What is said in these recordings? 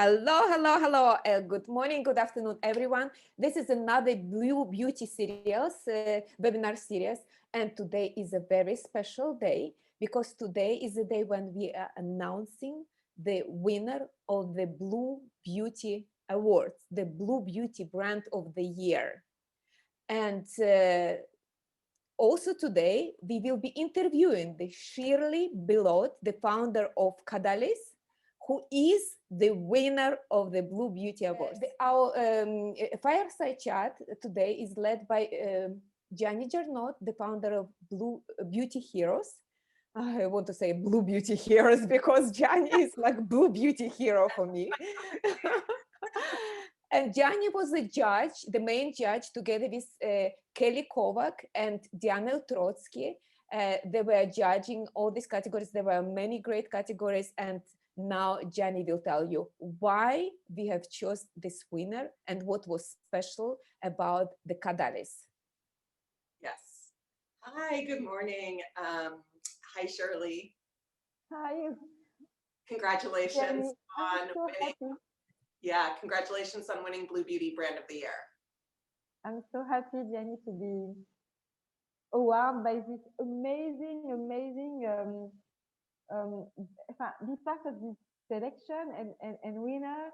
Hello, hello, hello. Good morning, good afternoon, everyone. This is another Blue Beauty series, webinar series. And today is a very special day because today is the day when we are announcing the winner of the Blue Beauty Awards, the Blue Beauty Brand of the Year. And also today, we will be interviewing the Shirley Billot, the founder of Kadalys, who is the winner of the Blue Beauty Awards. Our fireside chat today is led by Gianni Jarnot, the founder of Blue Beauty Heroes. I want to say Blue Beauty Heroes because Gianni is like Blue Beauty hero for me. And Gianni was the judge, the main judge, together with Kelly Kovac and Diana Trotsky. They were judging all these categories. There were many great categories, and now Gianni will tell you why we have chose this winner and what was special about the Kadalys. Yes. Hi, good morning. Hi, Shirley. Hi. Congratulations on so winning. Happy. Yeah, congratulations on winning Blue Beauty Brand of the Year. I'm so happy, Gianni, to be awarded by this amazing be part of this selection and winner.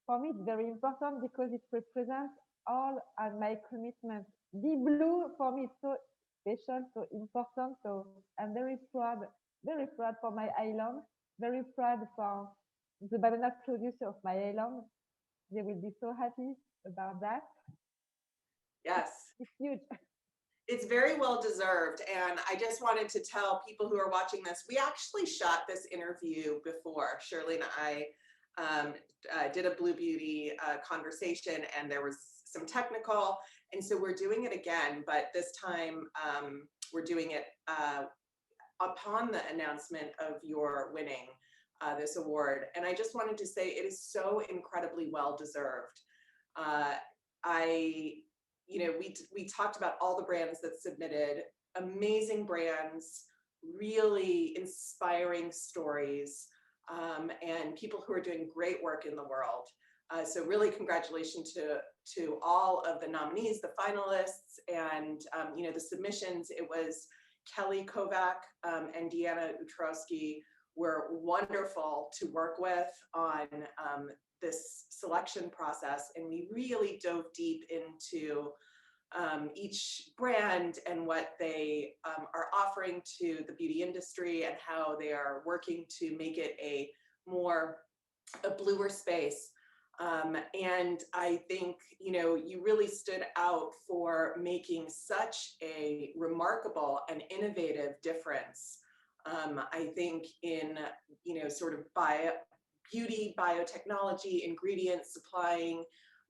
For me, it's very important because it represents all my commitment. Be blue for me is so special, so important. So I'm very proud for my island, very proud for the banana producer of my island. They will be so happy about that. Yes. It's huge. It's very well deserved. And I just wanted to tell people who are watching this, we actually shot this interview before. Shirley and I did a Blue Beauty conversation, and there was some technical. And so we're doing it again, but this time we're doing it upon the announcement of your winning this award. And I just wanted to say it is so incredibly well deserved. We talked about all the brands that submitted, amazing brands, really inspiring stories, and people who are doing great work in the world. So really congratulations to all of the nominees, the finalists, and the submissions. It was Kelly Kovac and Deanna Utrowski were wonderful to work with on this selection process, and we really dove deep into each brand and what they are offering to the beauty industry and how they are working to make it a bluer space. And I think, you really stood out for making such a remarkable and innovative difference. I think in, sort of beauty, biotechnology, ingredients, supplying,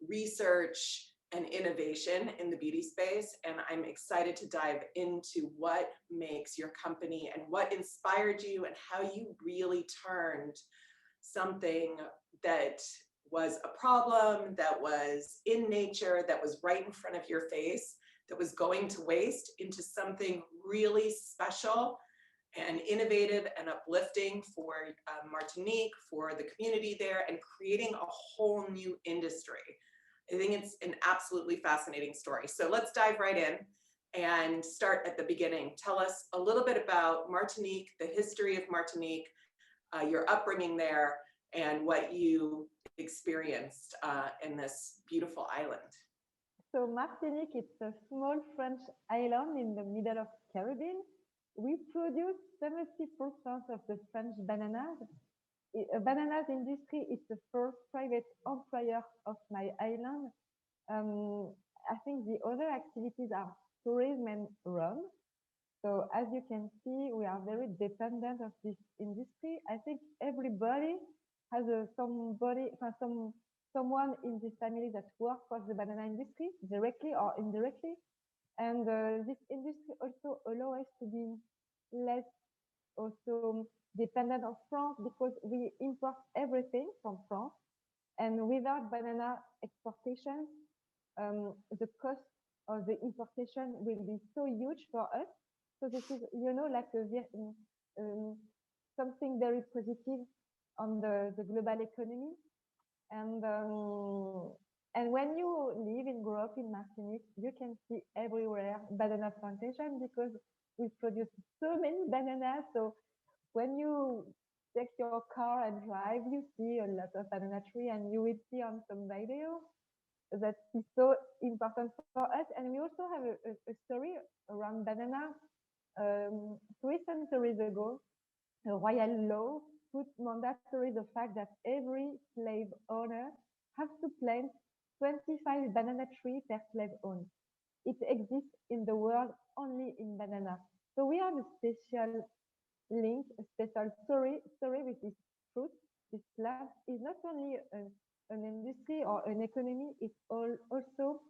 research, and innovation in the beauty space. And I'm excited to dive into what makes your company and what inspired you and how you really turned something that was a problem, that was in nature, that was right in front of your face, that was going to waste into something really special and innovative and uplifting for Martinique, for the community there, and creating a whole new industry. I think it's an absolutely fascinating story. So let's dive right in and start at the beginning. Tell us a little bit about Martinique, the history of Martinique, your upbringing there, and what you experienced in this beautiful island. So Martinique, it's a small French island in the middle of Caribbean. We produce 70% of the French bananas. Bananas industry is the first private employer of my island. I think the other activities are tourism and rum. So as you can see, we are very dependent of this industry. I think everybody has someone in this family that works for the banana industry, directly or indirectly. And this industry also allows us to be less also dependent on France because we import everything from France. And without banana exportation, the cost of the importation will be so huge for us. So this is, like something very positive on the global economy. And when you live and grow up in Martinique, you can see everywhere banana plantation because we produce so many bananas. So when you take your car and drive, you see a lot of banana tree, and you will see on some video that is so important for us. And we also have a story around banana. 3 centuries ago, a royal law put mandatory the fact that every slave owner has to plant 25 banana trees per slave owner. It exists in the world only in banana. So we have a special link, a special story with this fruit. This plant is not only an industry or an economy, it's also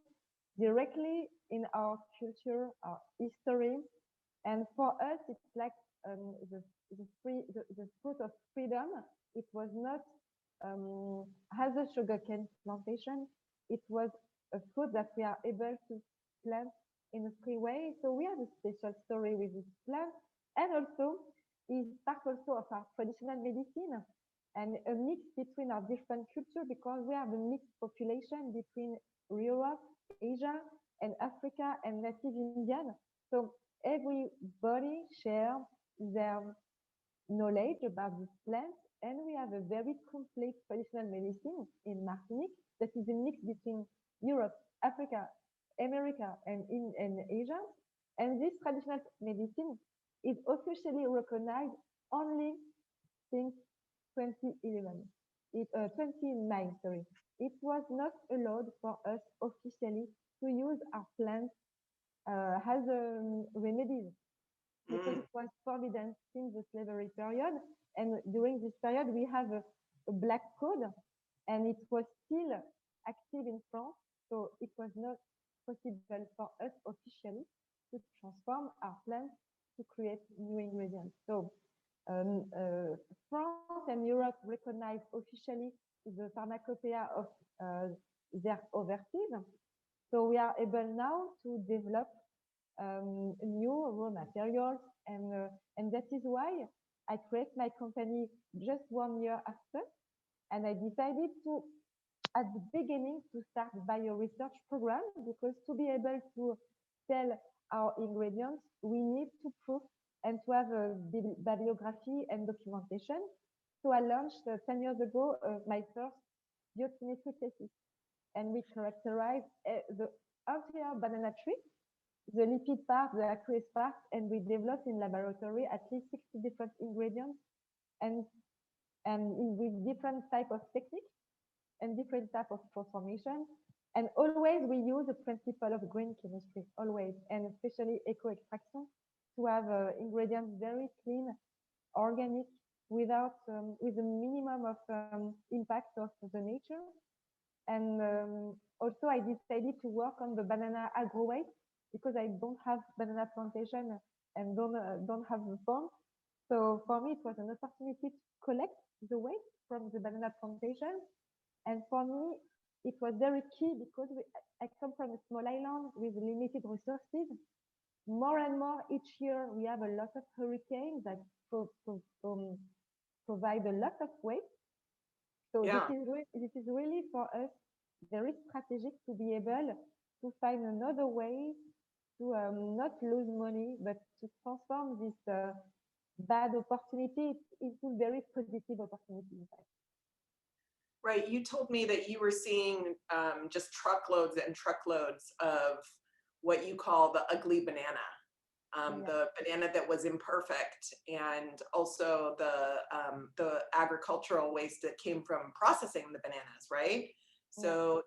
directly in our culture, our history. And for us, it's like the fruit of freedom. It was not as a sugarcane plantation. It was a fruit that we are able to plant in a free way. So we have a special story with this plant, and also is part also of our traditional medicine and a mix between our different cultures because we have a mixed population between Europe, Asia, and Africa and native Indian. So everybody share their knowledge about this plant, and we have a very complete traditional medicine in Martinique that is a mix between Europe, Africa, America, and Asia. And this traditional medicine is officially recognized only since 2011. 29, sorry. It was not allowed for us officially to use our plants as remedies because it was forbidden since the slavery period. And during this period, we have a black code, and it was still active in France. So it was not possible for us officially to transform our plants to create new ingredients. So France and Europe recognize officially the pharmacopoeia of their overseas. So we are able now to develop new raw materials, and that is why I create my company just 1 year after, and I decided to at the beginning to start bio research program because to be able to sell our ingredients, we need to prove and to have a bibliography and documentation. So I launched 10 years ago my first biochemistry thesis, and we characterized the entire banana tree, the lipid part, the aqueous part, and we developed in laboratory at least 60 different ingredients and with different type of techniques and different type of transformation. And always we use the principle of green chemistry, always, and especially eco-extraction to have ingredients very clean, organic, without with a minimum of impact of the nature. And also I decided to work on the banana agro waste because I don't have banana plantation and don't have a farm. So for me, it was an opportunity to collect the waste from the banana plantation. And for me, it was very key because I come from a small island with limited resources. More and more each year, we have a lot of hurricanes that provide a lot of waste. So Yeah. this is really for us very strategic to be able to find another way to not lose money, but to transform this bad opportunity into very positive opportunity. In fact. Right. You told me that you were seeing just truckloads and truckloads of what you call the ugly banana, the banana that was imperfect, and also the agricultural waste that came from processing the bananas, right? So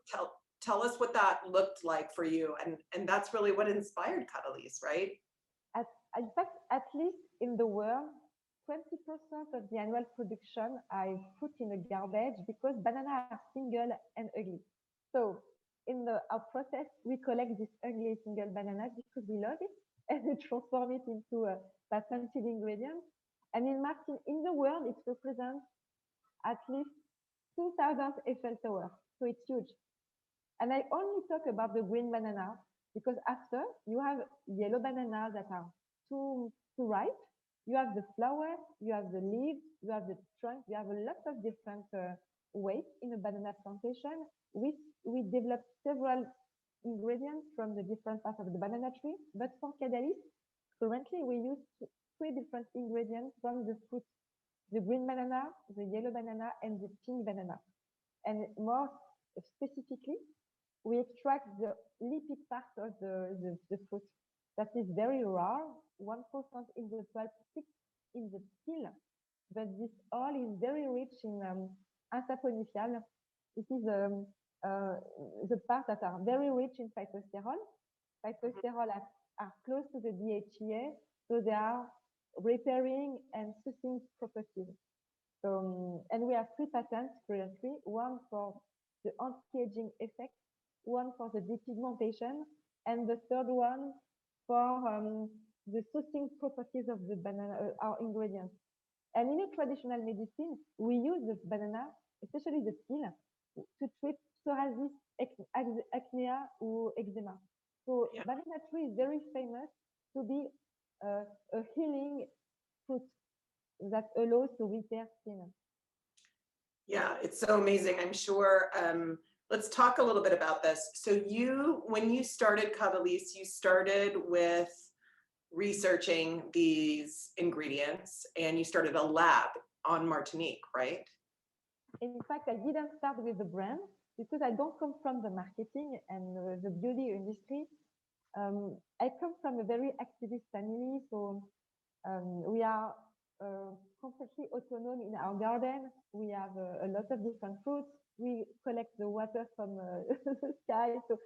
tell us what that looked like for you, and that's really what inspired Kadalys, right? In fact, at least in the world, 20% of the annual production are put in the garbage because bananas are single and ugly. So in our process, we collect these ugly single bananas because we love it and we transform it into a patented ingredient. And in the world, it represents at least 2,000 Eiffel Tower. So it's huge. And I only talk about the green banana because after you have yellow bananas that are too ripe, You have the flower, you have the leaves, you have the trunk, you have a lot of different ways in a banana plantation. We developed several ingredients from the different parts of the banana tree, but for Kadalys, currently we use three different ingredients from the fruit: the green banana, the yellow banana, and the pink banana. And more specifically, we extract the lipid part of the fruit that is very rare, 1% in the pulp, 6 in the peel, but this oil is very rich in ansaponicial. This is the parts that are very rich in phytosterol. Phytosterol are close to the DHEA, so they are repairing and soothing properties. So, and we have three patents currently, one for the anti-aging effect, one for the depigmentation, and the third one for the soothing properties of the banana, our ingredients. And in a traditional medicine, we use the banana, especially the peel, to treat psoriasis, acne, or eczema. So banana tree is very famous to be a healing fruit that allows to repair skin. Yeah, it's so amazing. I'm sure. Let's talk a little bit about this. So when you started Kadalys, you started with researching these ingredients and you started a lab on Martinique, right? In fact, I didn't start with the brand because I don't come from the marketing and the beauty industry. I come from a very activist family, so we are completely autonomous in our garden. We have a lot of different fruits. We collect the water from the sky. So,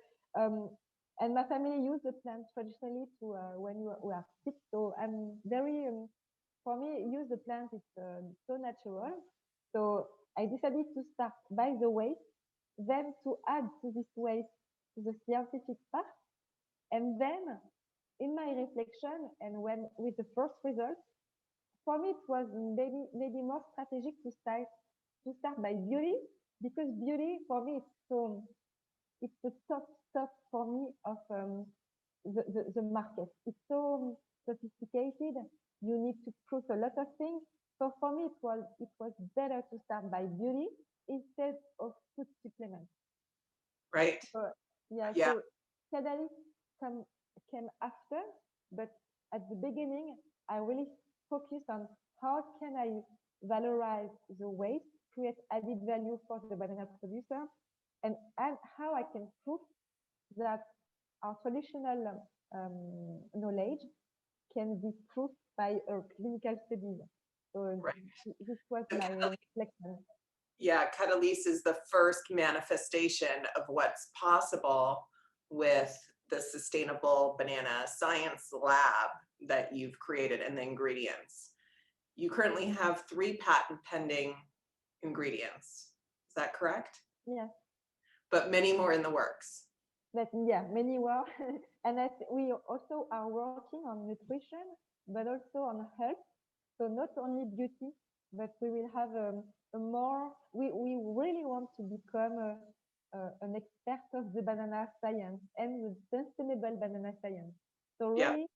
and my family use the plants traditionally to when we are sick. So I'm very, for me, use the plants is so natural. So I decided to start by the waste, then to add to this waste to the scientific part, and then in my reflection and when with the first results, for me it was maybe more strategic to start by beauty, because beauty for me it's the top for me of the market. It's so sophisticated. You need to prove a lot of things. So for me it was better to start by beauty instead of food supplements. Right. So, yeah. So Kadalys came after, but at the beginning, I really focused on how can I valorize the waste, create added value for the banana producer, and how I can prove that our traditional knowledge can be proved by a clinical studies. So this was my reflection. Yeah, Kadalys is the first manifestation of what's possible with the sustainable banana science lab that you've created and the ingredients. You currently have 3 patent pending ingredients. Is that correct? Yes. But many more in the works. But yeah, many more. And we also are working on nutrition, but also on health. So not only beauty, but we will have a more, we really want to become an expert of the banana science and the sustainable banana science. So really,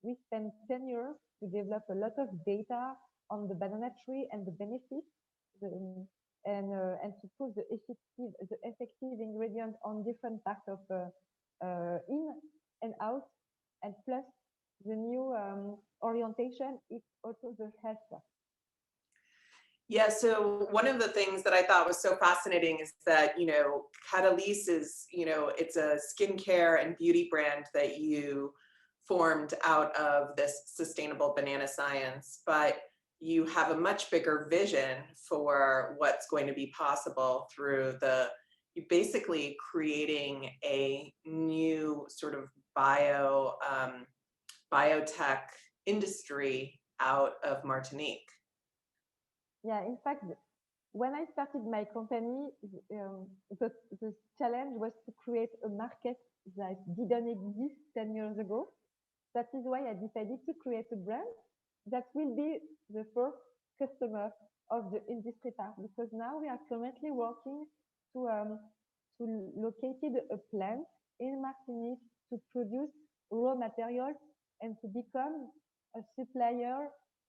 we spent 10 years to develop a lot of data on the banana tree and the benefits, and to prove the effective ingredient on different parts of in and out, and plus the new orientation is also the health. Yeah, so one of the things that I thought was so fascinating is that, Kadalys is, it's a skincare and beauty brand that you formed out of this sustainable banana science, but you have a much bigger vision for what's going to be possible through you basically creating a new sort of biotech industry out of Martinique. Yeah, in fact, when I started my company, the challenge was to create a market that didn't exist 10 years ago. That is why I decided to create a brand that will be the first customer of the industry part, because now we are currently working to locate a plant in Martinique to produce raw materials and to become a supplier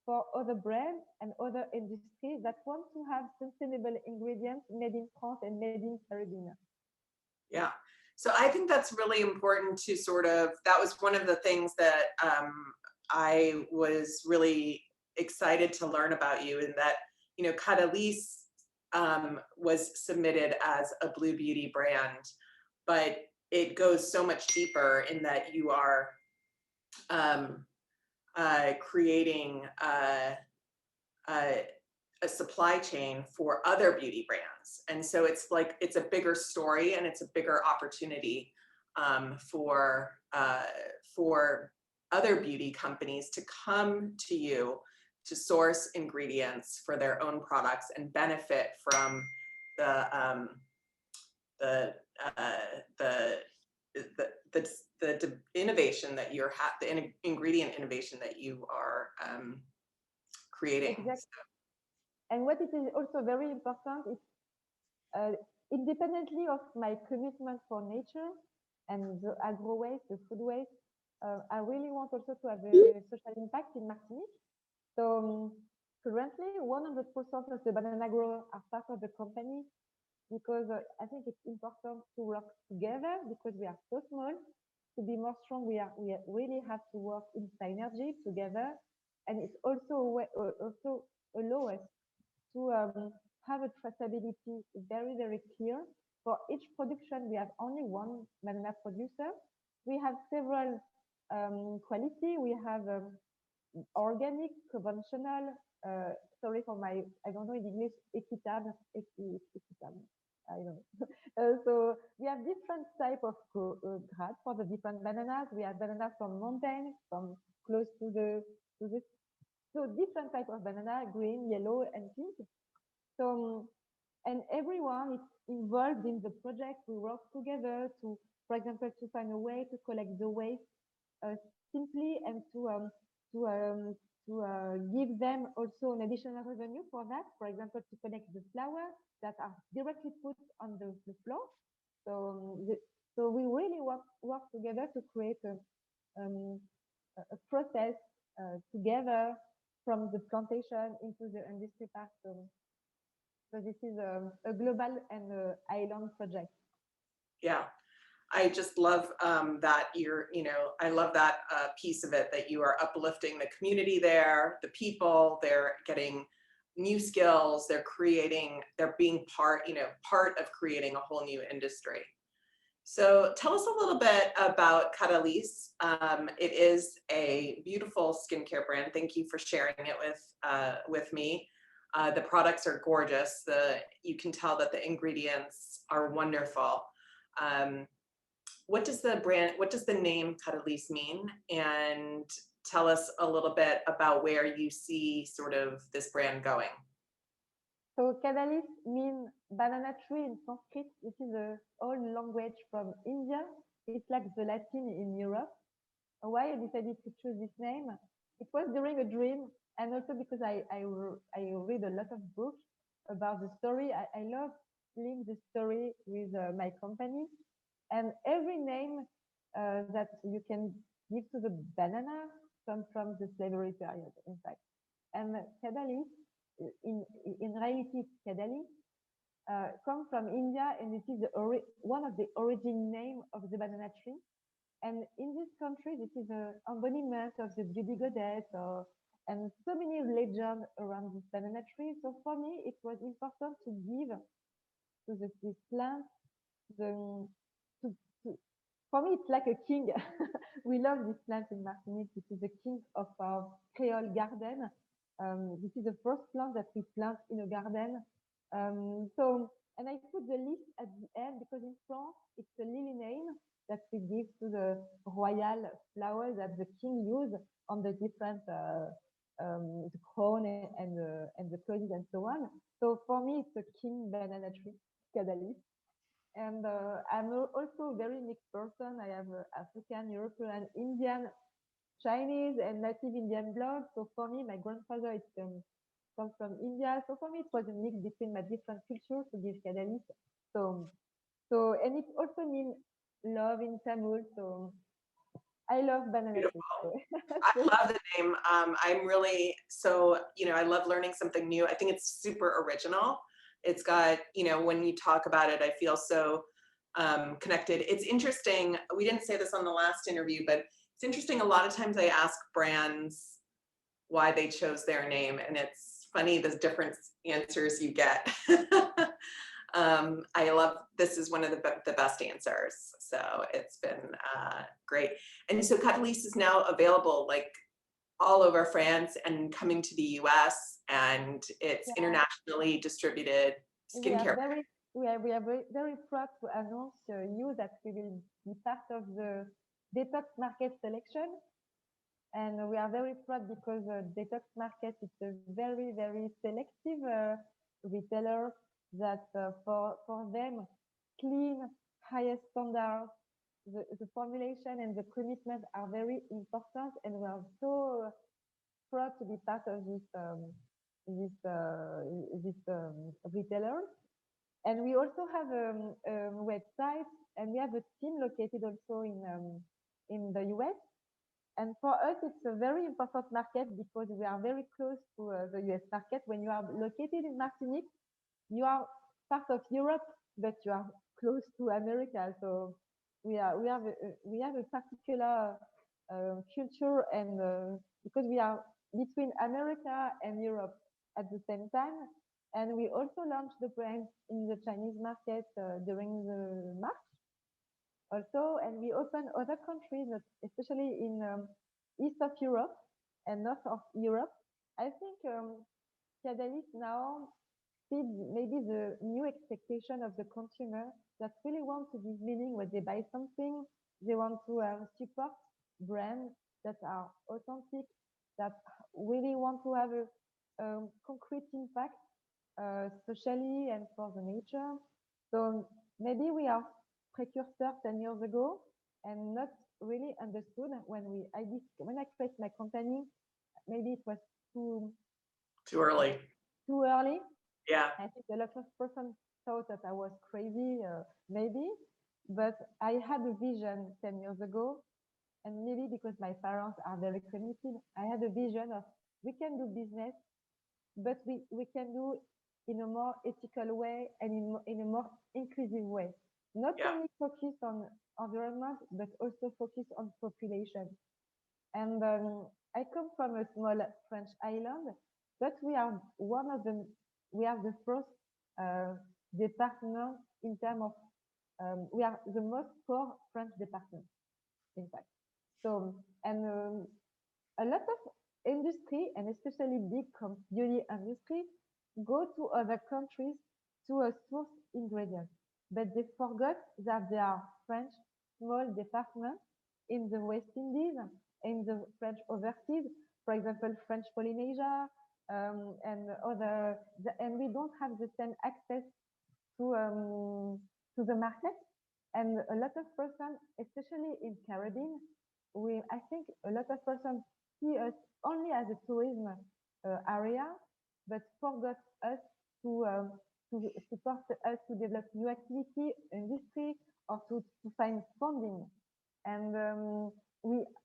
for other brands and other industries that want to have sustainable ingredients made in France and made in Caribbean. Yeah. So I think that's really important to sort of, that was one of the things that I was really excited to learn about you, in that, you know, Kadalys was submitted as a Blue Beauty brand, but it goes so much deeper in that you are creating a supply chain for other beauty brands. And so it's like, it's a bigger story and it's a bigger opportunity for other beauty companies to come to you to source ingredients for their own products and benefit from the innovation that you're the ingredient innovation that you are creating. Exactly. And what it is also very important is, independently of my commitment for nature and the agro waste, the food waste, I really want also to have a social impact in Martinique. So currently, 100% of the banana growers are part of the company, because I think it's important to work together, because we are so small. To be more strong, we really have to work in synergy together, and it's also also allow us to have a traceability very clear. For each production, we have only one banana producer. We have several quality. We have organic, conventional, sorry for my, I don't know in English, équitable, I don't know. So we have different type of grade for the different bananas. We have bananas from mountain, from close to the, so different type of banana, green, yellow, and pink. So, and everyone is involved in the project. We work together to, for example, to find a way to collect the waste simply, and to give them also an additional revenue for that. For example, to connect the flowers that are directly put on the floor. So, so we really work together to create a process together from the plantation into the industry park. So this is a global and island project. Yeah, I just love that I love that piece of it, that you are uplifting the community there, the people, they're getting new skills, they're being part of creating a whole new industry. So tell us a little bit about Kadalys. It is a beautiful skincare brand. Thank you for sharing it with me. The products are gorgeous. You can tell that the ingredients are wonderful. What does the name Kadalys mean? And tell us a little bit about where you see sort of this brand going. So Kadalys means banana tree in Sanskrit. This is an old language from India. It's like the Latin in Europe. Why I decided to choose this name? It was during a dream, and also because I read a lot of books about the story. I love link the story with my company, and every name that you can give to the banana comes from the slavery period, in fact. And Kadalys, in reality, Kadalys comes from India, and it is one of the origin name of the banana tree. And in this country, this is an embodiment of the beauty goddess, and so many legends around this banana tree. So for me, it was important to give to this plant for me, it's like a king. We love this plant in Martinique. This is the king of our Creole garden. This is the first plant that we plant in a garden. And I put the list at the end because in France, it's a lily name that we give to the royal flower that the king used on the different the crown and the clothes and so on. So for me, it's a king banana tree, Kadalys. And I'm also a very mixed person. I have African, European, Indian, Chinese, and native Indian blood. So for me, my grandfather is comes from India. So for me, it was a mix between my different cultures to give Kadalys. So and it also means love in Tamil. So I love banana Beautiful. chips. I love the name. I'm really, so, I love learning something new. I think it's super original. It's got, when you talk about it, I feel so connected. It's interesting. We didn't say this on the last interview, but it's interesting. A lot of times I ask brands why they chose their name, and it's funny the different answers you get. I love, this is one of the best answers. So it's been great. And so Kadalys is now available like all over France and coming to the US, and it's internationally distributed skincare. We are very proud to announce you that we will be part of the Detox Market selection. And we are very proud because Detox Market is a very, very selective retailer that for them, clean, highest standards, the formulation and the commitment are very important. And we are so proud to be part of this retailer. And we also have a website, and we have a team located also in the US. And for us, it's a very important market because we are very close to the US market. When you are located in Martinique, you are part of Europe, but you are close to America. So we have a particular culture, and because we are between America and Europe at the same time. And we also launched the brand in the Chinese market during the March also, and we open other countries, especially in east of Europe and north of Europe. I think Kadalys now feeds maybe the new expectation of the consumer that really want to give meaning when they buy something. They want to support brands that are authentic, that really want to have a concrete impact socially and for the nature. So maybe we are precursor 10 years ago and not really understood when I created my company. Maybe it was too early. Too early. Yeah. I think a lot of persons thought that I was crazy, maybe, but I had a vision 10 years ago, and maybe because my parents are very committed, I had a vision of we can do business, but we can do in a more ethical way and in a more inclusive way. Not only focus on environment, but also focus on population. And I come from a small French island, but we are the first department in terms of, we are the most poor French department, in fact. So, and a lot of industry, and especially big beauty industry, go to other countries to source ingredients, but they forgot that there are French small departments in the West Indies, in the French overseas, for example, French Polynesia, and we don't have the same access to the market. And a lot of persons, especially in Caribbean, I think a lot of persons see us only as a tourism area, but forgot us to support us to develop new activity, industry, or to find funding. And a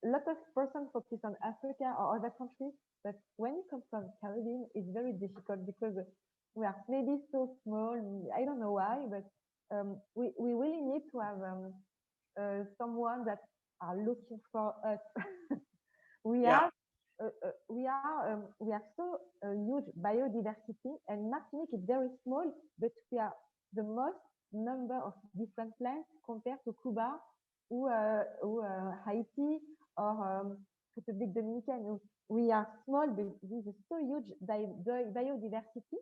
lot of persons focus on Africa or other countries, but when it comes from Caribbean, it's very difficult because we are maybe so small. I don't know why, but we really need to have someone that are looking for us. we are so huge biodiversity, and Martinique is very small, but we are the most number of different plants compared to Cuba or Haiti or Republic Dominican. We are small, but this is so huge biodiversity.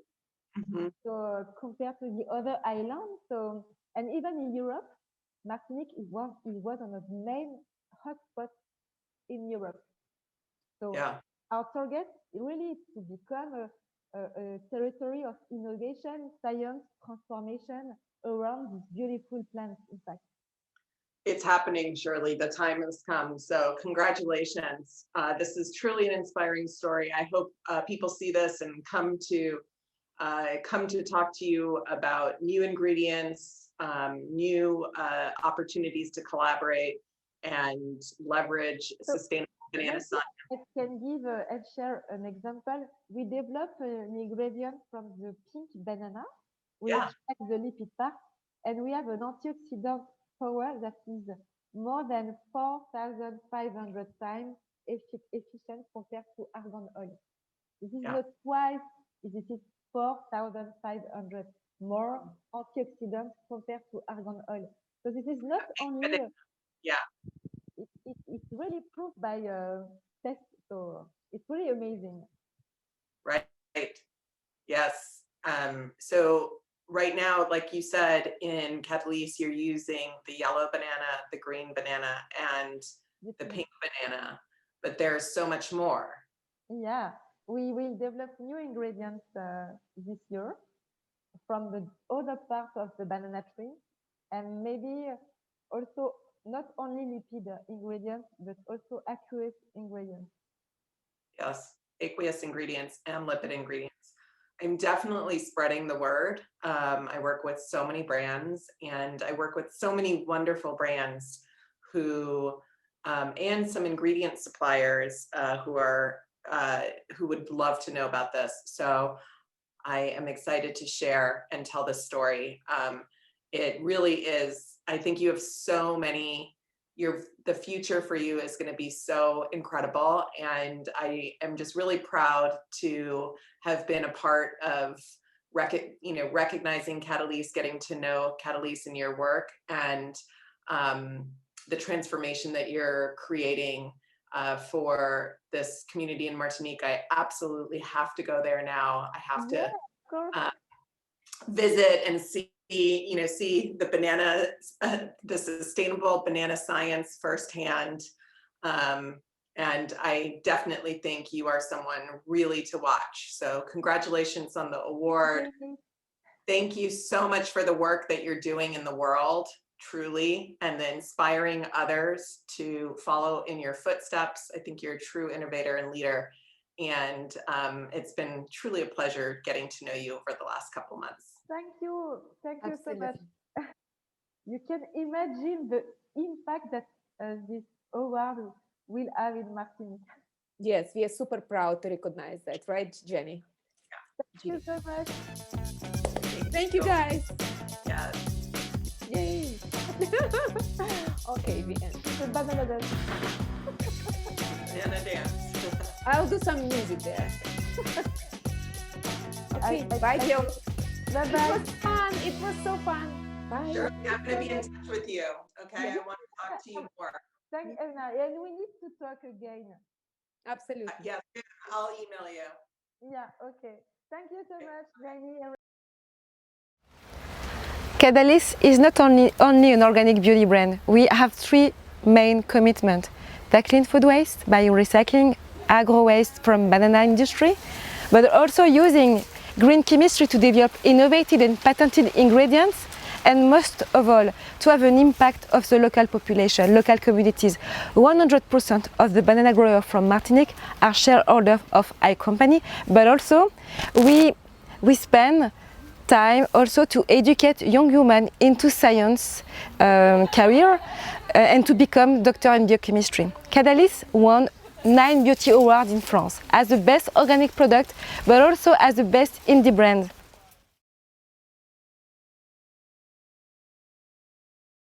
Mm-hmm. So compared to the other islands, and even in Europe, Martinique is one of the main hotspots in Europe. So our target really is to become a territory of innovation, science, transformation around these beautiful plants, in fact. It's happening, Shirley. The time has come. So congratulations. This is truly an inspiring story. I hope people see this and come to talk to you about new ingredients, new opportunities to collaborate. and leverage So sustainable banana maybe science. I can give and share an example. We developed an ingredient from the pink banana. We Yeah. extract the lipid part, and we have an antioxidant power that is more than 4,500 times efficient compared to argan oil. This is Yeah. not twice, this is 4,500 more antioxidants compared to argan oil. So this is not only, Yeah. it's really proved by tests. So it's really amazing. Right. Yes. So right now, like you said, in Kadalys, you're using the yellow banana, the green banana, and the pink banana, but there's so much more. Yeah, we will develop new ingredients this year from the other part of the banana tree, and maybe also not only lipid ingredients, but also aqueous ingredients. Yes, aqueous ingredients and lipid ingredients. I'm definitely spreading the word. I work with so many brands, and I work with so many wonderful brands who, and some ingredient suppliers who would love to know about this. So I am excited to share and tell this story. It really is, I think you have so many, the future for you is going to be so incredible. And I am just really proud to have been a part of recognizing Kadalys, getting to know Kadalys in your work, and the transformation that you're creating for this community in Martinique. I absolutely have to go there now. I have to visit and see the banana, the sustainable banana science firsthand. And I definitely think you are someone really to watch. So congratulations on the award. Thank you so much for the work that you're doing in the world, truly, and then inspiring others to follow in your footsteps. I think you're a true innovator and leader. And it's been truly a pleasure getting to know you over the last couple months. Thank you so Absolutely. much. You can imagine the impact that this award will have in Martinique. Yes, we are super proud to recognize that, right, Jenny? Thank you so much. Thank you, guys. Yes. Yay. Okay, the end. The banana dance. Banana dance. I'll do some music there. Okay, bye, Jill. Bye-bye. It was fun. It was so fun. Bye. Sure, I'm going to be in touch with you. Okay, I want to talk to you more. Thank Anna. And we need to talk again. Absolutely. Yes, I'll email you. Yeah, okay. Thank you so much, Jenny. Kadalys is not only an organic beauty brand. We have three main commitments: tackling food waste by recycling agro waste from banana industry, but also using green chemistry to develop innovative and patented ingredients, and most of all, to have an impact of the local population, local communities. 100% of the banana growers from Martinique are shareholders of our company, but also we spend time also to educate young women into science career and to become doctor in biochemistry. Kadalys won 9 beauty awards in France as the best organic product, but also as the best indie brand.